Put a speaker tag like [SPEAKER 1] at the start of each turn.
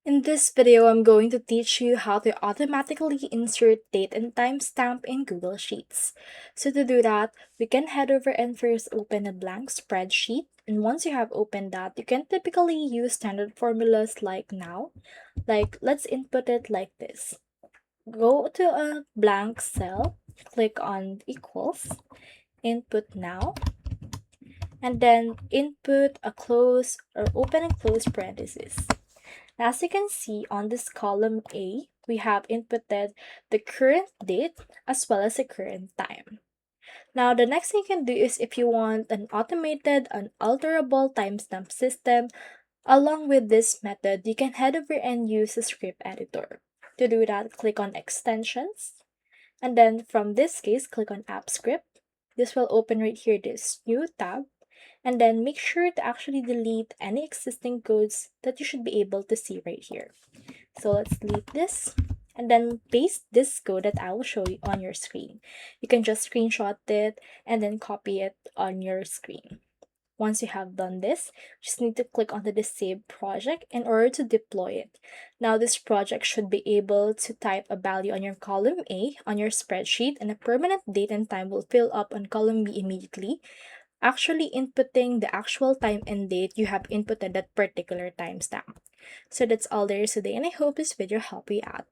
[SPEAKER 1] In this video, I'm going to teach you how to automatically insert date and timestamp in Google Sheets. So to do that, we can head over and first open a blank spreadsheet. And once you have opened that, you can typically use standard formulas like now. Like, let's input it like this. Go to a blank cell, click on equals, input now, and then input a close or open and close parentheses. As you can see on this column A, we have inputted the current date as well as the current time. Now, the next thing you can do is if you want an automated, unalterable timestamp system, along with this method, you can head over and use the script editor. To do that, click on Extensions, and then from this case, click on App Script. This will open right here this new tab, and then make sure to actually delete any existing codes that you should be able to see right here. So let's delete this and then paste this code that I will show you on your screen. You can just screenshot it and then copy it on your screen. Once you have done this, you just need to click onto the Save project in order to deploy it. Now, this project should be able to type a value on your column A on your spreadsheet, and a permanent date and time will fill up on column B immediately, actually inputting the actual time and date you have inputted that particular timestamp. So that's all there is today, and I hope this video helped you out.